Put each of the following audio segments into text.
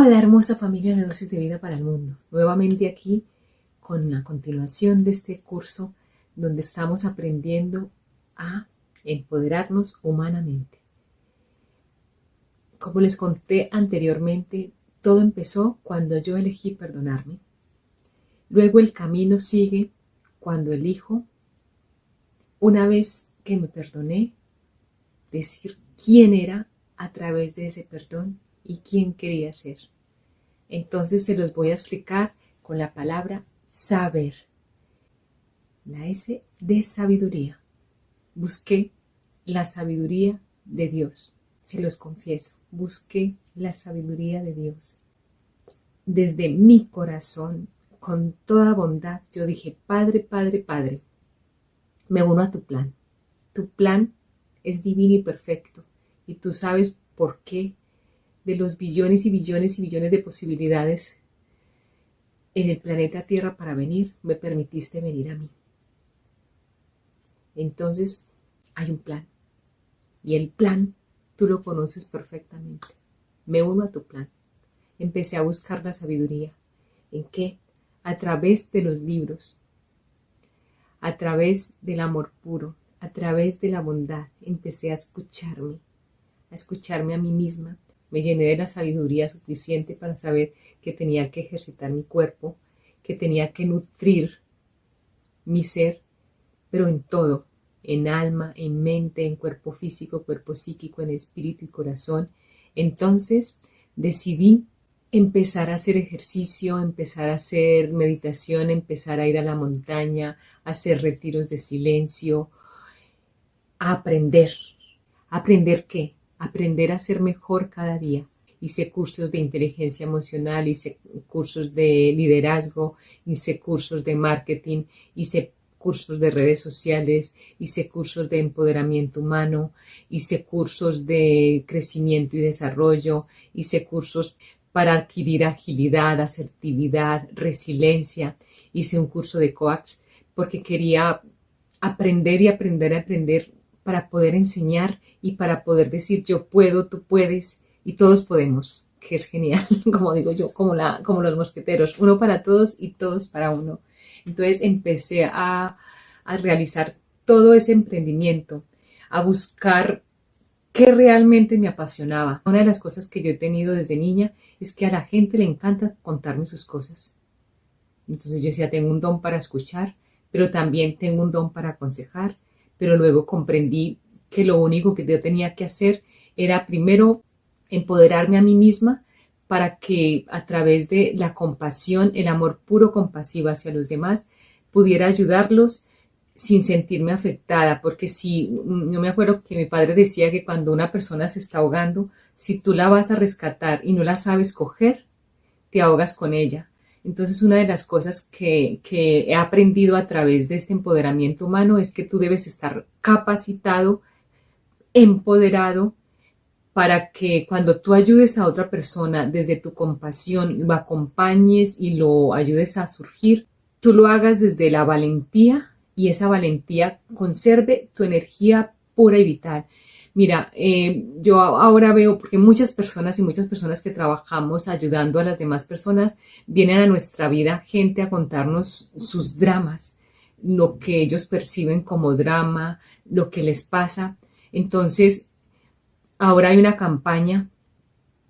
Hola hermosa familia de Dosis de Vida para el Mundo. Nuevamente aquí con la continuación de este curso donde estamos aprendiendo a empoderarnos humanamente. Como les conté anteriormente, todo empezó cuando yo elegí perdonarme. Luego el camino sigue cuando elijo, una vez que me perdoné, decir quién era a través de ese perdón y quién quería ser. Entonces se los voy a explicar con la palabra saber. La S de sabiduría. Busqué la sabiduría de Dios. Se los confieso, busqué la sabiduría de Dios. Desde mi corazón, con toda bondad, yo dije, Padre, Padre, Padre, me uno a tu plan. Tu plan es divino y perfecto. Y tú sabes por qué de los billones y billones y billones de posibilidades en el planeta Tierra para venir, me permitiste venir a mí. Entonces, hay un plan. Y el plan, tú lo conoces perfectamente. Me uno a tu plan. Empecé a buscar la sabiduría. ¿En qué? A través de los libros, a través del amor puro, a través de la bondad. Empecé a escucharme a mí misma. Me llené de la sabiduría suficiente para saber que tenía que ejercitar mi cuerpo, que tenía que nutrir mi ser, pero en todo, en alma, en mente, en cuerpo físico, cuerpo psíquico, en espíritu y corazón. Entonces decidí empezar a hacer ejercicio, empezar a hacer meditación, empezar a ir a la montaña, a hacer retiros de silencio, a aprender. ¿Aprender qué? Aprender a ser mejor cada día. Hice cursos de inteligencia emocional, hice cursos de liderazgo, hice cursos de marketing, hice cursos de redes sociales, hice cursos de empoderamiento humano, hice cursos de crecimiento y desarrollo, hice cursos para adquirir agilidad, asertividad, resiliencia. Hice un curso de coach porque quería aprender y aprender a aprender para poder enseñar y para poder decir yo puedo, tú puedes y todos podemos, que es genial, como digo yo, como los mosqueteros, uno para todos y todos para uno. Entonces empecé a realizar todo ese emprendimiento, a buscar qué realmente me apasionaba. Una de las cosas que yo he tenido desde niña es que a la gente le encanta contarme sus cosas. Entonces yo decía, tengo un don para escuchar, pero también tengo un don para aconsejar. Pero luego comprendí que lo único que yo tenía que hacer era primero empoderarme a mí misma para que a través de la compasión, el amor puro compasivo hacia los demás, pudiera ayudarlos sin sentirme afectada, porque si, yo me acuerdo que mi padre decía que cuando una persona se está ahogando, si tú la vas a rescatar y no la sabes coger, te ahogas con ella. Entonces, una de las cosas que he aprendido a través de este empoderamiento humano es que tú debes estar capacitado, empoderado, para que cuando tú ayudes a otra persona desde tu compasión, lo acompañes y lo ayudes a surgir, tú lo hagas desde la valentía y esa valentía conserve tu energía pura y vital. Mira, yo ahora veo, porque muchas personas que trabajamos ayudando a las demás personas, vienen a nuestra vida gente a contarnos sus dramas, lo que ellos perciben como drama, lo que les pasa. Entonces, ahora hay una campaña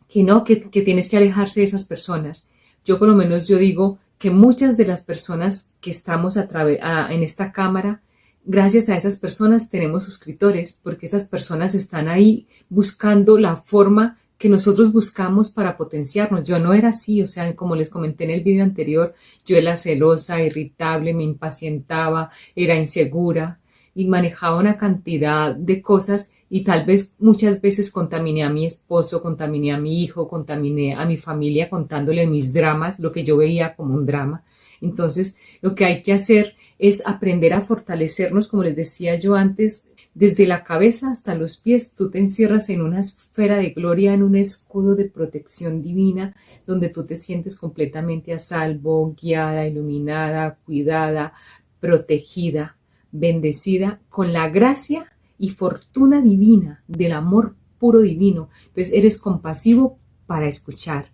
que tienes que alejarse de esas personas. Yo por lo menos yo digo que muchas de las personas que estamos en esta cámara, gracias a esas personas tenemos suscriptores, porque esas personas están ahí buscando la forma que nosotros buscamos para potenciarnos. Yo no era así, o sea, como les comenté en el video anterior, yo era celosa, irritable, me impacientaba, era insegura y manejaba una cantidad de cosas y tal vez muchas veces contaminé a mi esposo, contaminé a mi hijo, contaminé a mi familia contándole mis dramas, lo que yo veía como un drama. Entonces, lo que hay que hacer es aprender a fortalecernos, como les decía yo antes, desde la cabeza hasta los pies. Tú te encierras en una esfera de gloria, en un escudo de protección divina, donde tú te sientes completamente a salvo, guiada, iluminada, cuidada, protegida, bendecida, con la gracia y fortuna divina del amor puro divino. Entonces eres compasivo para escuchar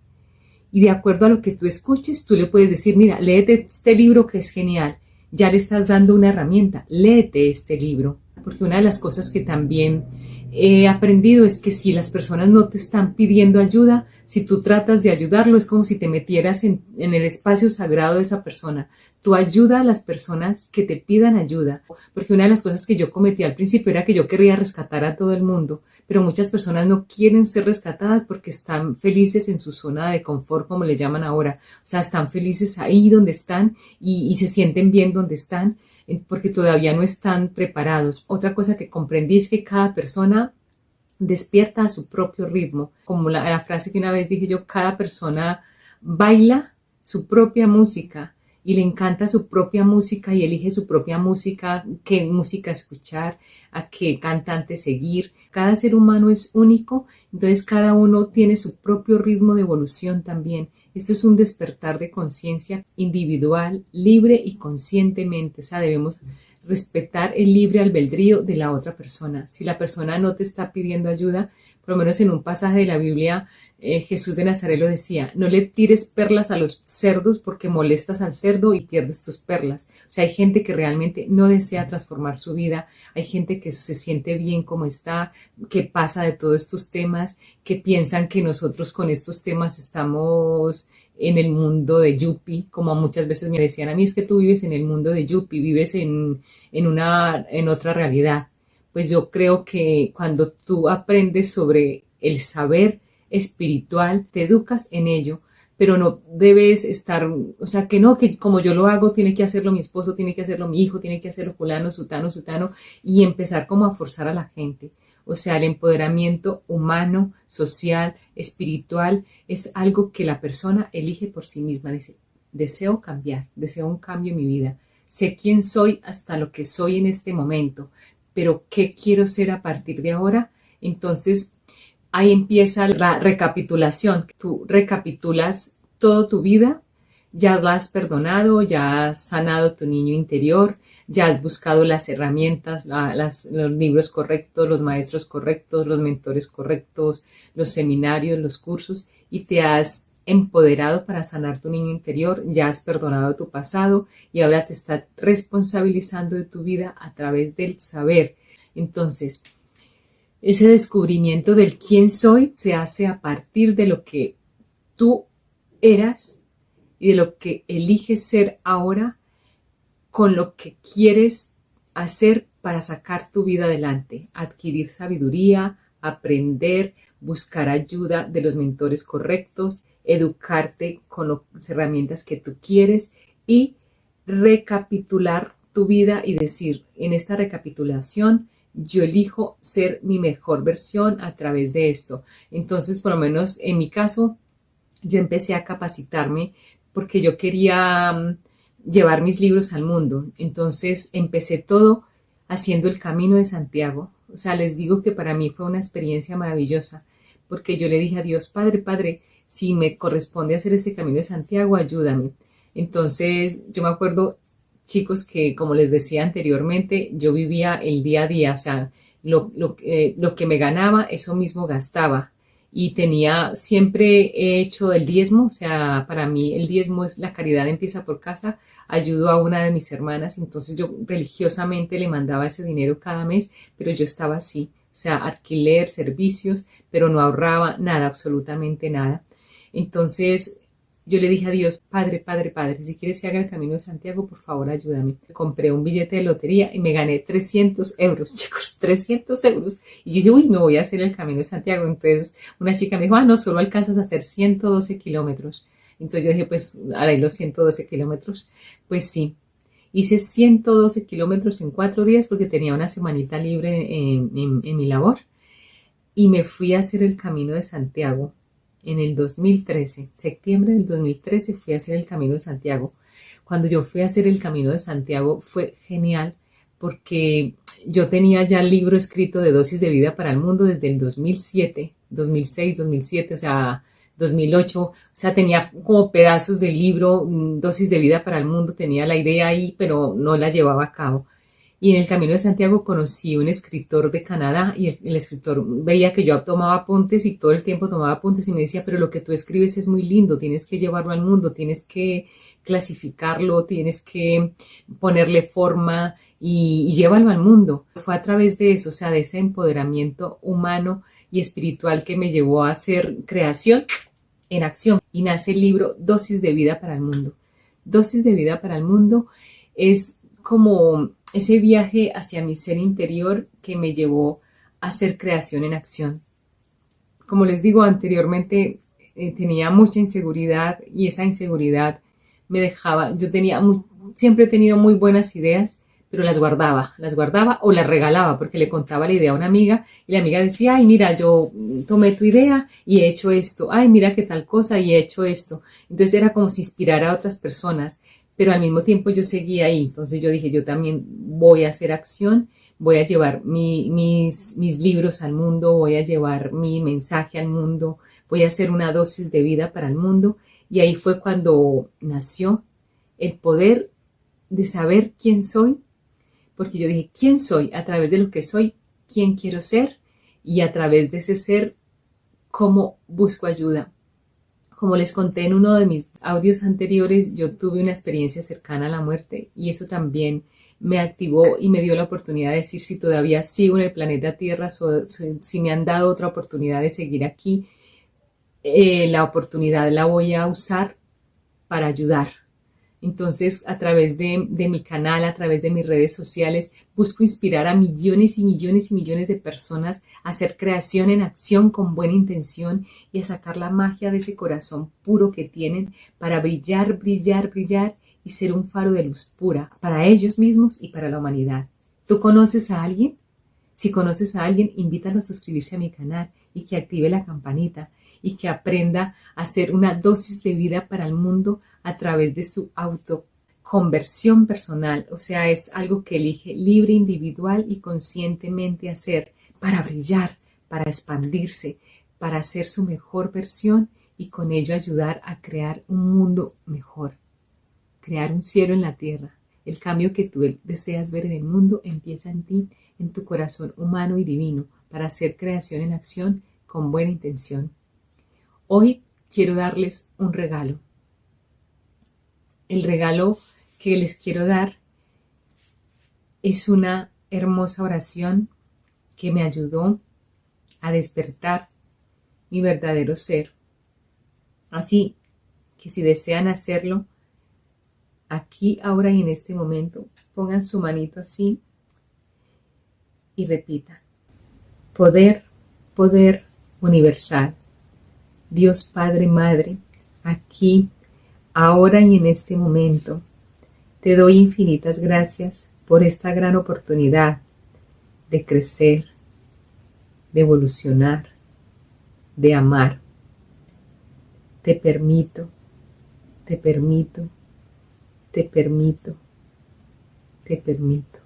y de acuerdo a lo que tú escuches, tú le puedes decir, mira, léete este libro que es genial. Ya le estás dando una herramienta, léete este libro. Porque una de las cosas que también he aprendido es que si las personas no te están pidiendo ayuda, si tú tratas de ayudarlo, es como si te metieras en el espacio sagrado de esa persona. Tú ayuda a las personas que te pidan ayuda. Porque una de las cosas que yo cometí al principio era que yo quería rescatar a todo el mundo, pero muchas personas no quieren ser rescatadas porque están felices en su zona de confort, como le llaman ahora. O sea, están felices ahí donde están y se sienten bien donde están porque todavía no están preparados. Otra cosa que comprendí es que cada persona despierta a su propio ritmo. Como la frase que una vez dije yo, cada persona baila su propia música y le encanta su propia música y elige su propia música, qué música escuchar, a qué cantante seguir. Cada ser humano es único, entonces cada uno tiene su propio ritmo de evolución también. Esto es un despertar de conciencia individual, libre y conscientemente. O sea, debemos respetar el libre albedrío de la otra persona. Si la persona no te está pidiendo ayuda, por lo menos en un pasaje de la Biblia, Jesús de Nazaret lo decía, no le tires perlas a los cerdos porque molestas al cerdo y pierdes tus perlas. O sea, hay gente que realmente no desea transformar su vida, hay gente que se siente bien como está, que pasa de todos estos temas, que piensan que nosotros con estos temas estamos en el mundo de Yuppie, como muchas veces me decían a mí, es que tú vives en el mundo de Yuppie, vives en otra realidad. Pues yo creo que cuando tú aprendes sobre el saber espiritual, te educas en ello, pero no debes estar, o sea, que no, que como yo lo hago, tiene que hacerlo mi esposo, tiene que hacerlo mi hijo, tiene que hacerlo fulano, sutano, sutano, y empezar como a forzar a la gente. O sea, el empoderamiento humano, social, espiritual, es algo que la persona elige por sí misma. Dice, deseo cambiar, deseo un cambio en mi vida. Sé quién soy hasta lo que soy en este momento, pero ¿qué quiero ser a partir de ahora? Entonces, ahí empieza la recapitulación. Tú recapitulas toda tu vida, ya la has perdonado, ya has sanado tu niño interior, ya has buscado las herramientas, los libros correctos, los maestros correctos, los mentores correctos, los seminarios, los cursos, y te has empoderado para sanar tu niño interior, ya has perdonado tu pasado y ahora te estás responsabilizando de tu vida a través del saber. Entonces, ese descubrimiento del quién soy se hace a partir de lo que tú eras y de lo que eliges ser ahora con lo que quieres hacer para sacar tu vida adelante, adquirir sabiduría, aprender, buscar ayuda de los mentores correctos, educarte con las herramientas que tú quieres y recapitular tu vida y decir, en esta recapitulación, yo elijo ser mi mejor versión a través de esto. Entonces, por lo menos en mi caso, yo empecé a capacitarme porque yo quería llevar mis libros al mundo. Entonces, empecé todo haciendo el Camino de Santiago. O sea, les digo que para mí fue una experiencia maravillosa porque yo le dije a Dios, Padre, si me corresponde hacer este Camino de Santiago, ayúdame. Entonces, yo me acuerdo, chicos, que como les decía anteriormente, yo vivía el día a día, o sea, lo que me ganaba, eso mismo gastaba. Y siempre he hecho el diezmo, o sea, para mí el diezmo es la caridad empieza por casa, ayudo a una de mis hermanas, entonces yo religiosamente le mandaba ese dinero cada mes, pero yo estaba así, o sea, alquiler, servicios, pero no ahorraba nada, absolutamente nada. Entonces, yo le dije a Dios, Padre, si quieres que haga el Camino de Santiago, por favor, ayúdame. Compré un billete de lotería y me gané 300 euros, chicos, 300 euros. Y yo dije, uy, no voy a hacer el Camino de Santiago. Entonces, una chica me dijo, no, solo alcanzas a hacer 112 kilómetros. Entonces yo dije, pues, haré los 112 kilómetros. Pues sí, hice 112 kilómetros en 4 días porque tenía una semanita libre en mi labor. Y me fui a hacer el Camino de Santiago. En el 2013, septiembre del 2013, fui a hacer el Camino de Santiago. Cuando yo fui a hacer el Camino de Santiago fue genial porque yo tenía ya el libro escrito de Dosis de Vida para el Mundo desde el 2007, 2006, 2007, o sea, 2008. O sea, tenía como pedazos del libro, Dosis de Vida para el Mundo, tenía la idea ahí, pero no la llevaba a cabo. Y en el Camino de Santiago conocí un escritor de Canadá y el escritor veía que yo tomaba apuntes y todo el tiempo tomaba apuntes y me decía, pero lo que tú escribes es muy lindo, tienes que llevarlo al mundo, tienes que clasificarlo, tienes que ponerle forma y llévalo al mundo. Fue a través de eso, o sea, de ese empoderamiento humano y espiritual que me llevó a hacer creación en acción. Y nace el libro Dosis de Vida para el Mundo. Dosis de Vida para el Mundo es como ese viaje hacia mi ser interior que me llevó a hacer creación en acción. Como les digo anteriormente, tenía mucha inseguridad y esa inseguridad me dejaba, siempre he tenido muy buenas ideas, pero las guardaba o las regalaba porque le contaba la idea a una amiga y la amiga decía, ay, mira, yo tomé tu idea y he hecho esto, ay, mira qué tal cosa y he hecho esto. Entonces era como si inspirara a otras personas, pero al mismo tiempo yo seguía ahí. Entonces yo dije, yo también voy a hacer acción, voy a llevar mis libros al mundo, voy a llevar mi mensaje al mundo, voy a hacer una dosis de vida para el mundo. Y ahí fue cuando nació el poder de saber quién soy, porque yo dije, ¿quién soy? A través de lo que soy, ¿quién quiero ser? Y a través de ese ser, ¿cómo busco ayuda? Como les conté en uno de mis audios anteriores, yo tuve una experiencia cercana a la muerte y eso también me activó y me dio la oportunidad de decir si todavía sigo en el planeta Tierra, si me han dado otra oportunidad de seguir aquí, la oportunidad la voy a usar para ayudar. Entonces, a través de mi canal, a través de mis redes sociales, busco inspirar a millones y millones y millones de personas a hacer creación en acción con buena intención y a sacar la magia de ese corazón puro que tienen para brillar, brillar, brillar y ser un faro de luz pura para ellos mismos y para la humanidad. ¿Tú conoces a alguien? Si conoces a alguien, invítalo a suscribirse a mi canal y que active la campanita y que aprenda a hacer una dosis de vida para el mundo a través de su autoconversión personal. O sea, es algo que elige libre, individual y conscientemente hacer para brillar, para expandirse, para ser su mejor versión y con ello ayudar a crear un mundo mejor, crear un cielo en la tierra. El cambio que tú deseas ver en el mundo empieza en ti, en tu corazón humano y divino, para hacer creación en acción con buena intención. Hoy quiero darles un regalo. El regalo que les quiero dar es una hermosa oración que me ayudó a despertar mi verdadero ser. Así que si desean hacerlo, aquí, ahora y en este momento, pongan su manito así y repitan. Poder, poder universal. Dios Padre, Madre, aquí, ahora y en este momento, te doy infinitas gracias por esta gran oportunidad de crecer, de evolucionar, de amar. Te permito, te permito, te permito, te permito,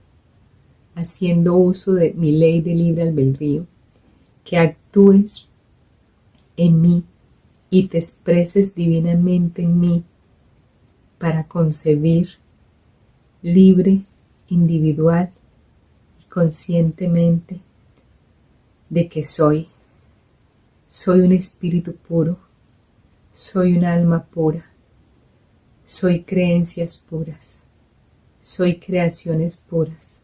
haciendo uso de mi ley de libre albedrío, que actúes en mí y te expreses divinamente en mí para concebir libre, individual y conscientemente de que soy un espíritu puro, soy un alma pura, soy creencias puras, soy creaciones puras,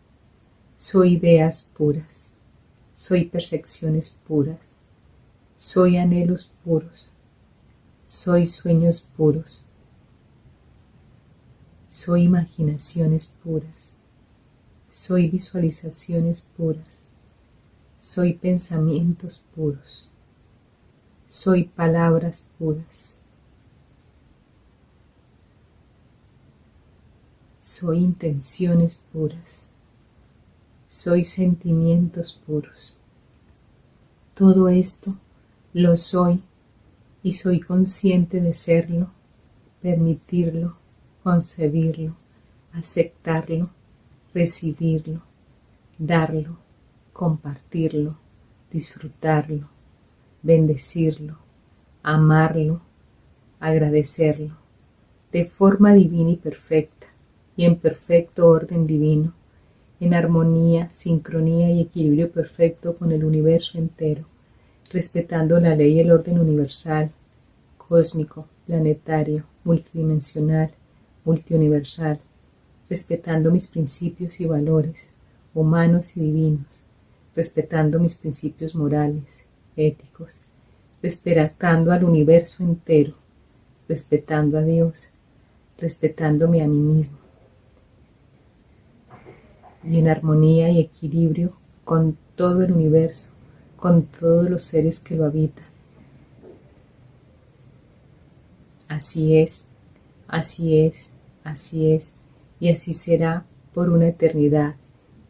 soy ideas puras, soy percepciones puras, soy anhelos puros, soy sueños puros, soy imaginaciones puras, soy visualizaciones puras, soy pensamientos puros, soy palabras puras, soy intenciones puras, soy sentimientos puros. Todo esto lo soy y soy consciente de serlo, permitirlo, concebirlo, aceptarlo, recibirlo, darlo, compartirlo, disfrutarlo, bendecirlo, amarlo, agradecerlo, de forma divina y perfecta, y en perfecto orden divino, en armonía, sincronía y equilibrio perfecto con el universo entero, respetando la ley y el orden universal, cósmico, planetario, multidimensional, multiuniversal, respetando mis principios y valores, humanos y divinos, respetando mis principios morales, éticos, respetando al universo entero, respetando a Dios, respetándome a mí mismo, y en armonía y equilibrio con todo el universo, con todos los seres que lo habitan. Así es, así es, así es, y así será por una eternidad,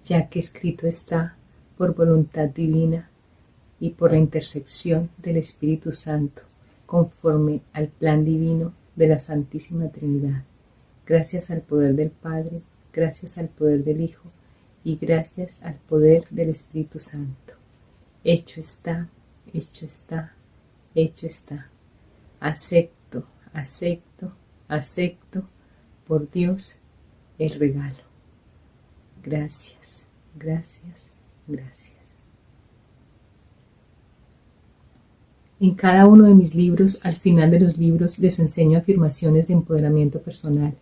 ya que escrito está por voluntad divina y por la intersección del Espíritu Santo, conforme al plan divino de la Santísima Trinidad. Gracias al poder del Padre, gracias al poder del Hijo y gracias al poder del Espíritu Santo. Hecho está, hecho está, hecho está. Acepto, acepto, acepto por Dios el regalo. Gracias, gracias, gracias. En cada uno de mis libros, al final de los libros, les enseño afirmaciones de empoderamiento personal.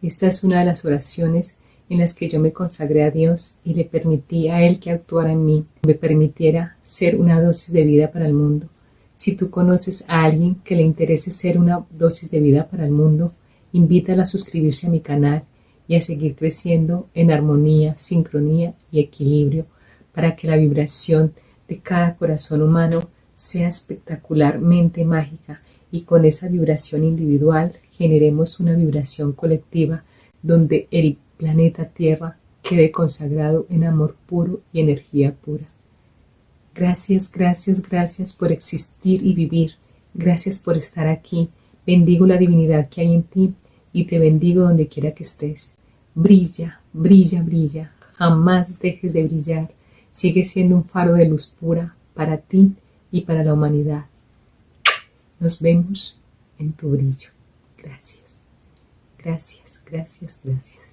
Esta es una de las oraciones en las que yo me consagré a Dios y le permití a Él que actuara en mí, me permitiera ser una dosis de vida para el mundo. Si tú conoces a alguien que le interese ser una dosis de vida para el mundo, invítala a suscribirse a mi canal y a seguir creciendo en armonía, sincronía y equilibrio para que la vibración de cada corazón humano sea espectacularmente mágica y con esa vibración individual generemos una vibración colectiva donde el planeta Tierra quede consagrado en amor puro y energía pura. Gracias, gracias, gracias por existir y vivir. Gracias por estar aquí. Bendigo la divinidad que hay en ti y te bendigo donde quiera que estés. Brilla, brilla, brilla. Jamás dejes de brillar. Sigue siendo un faro de luz pura para ti y para la humanidad. Nos vemos en tu brillo. Gracias, gracias, gracias, gracias.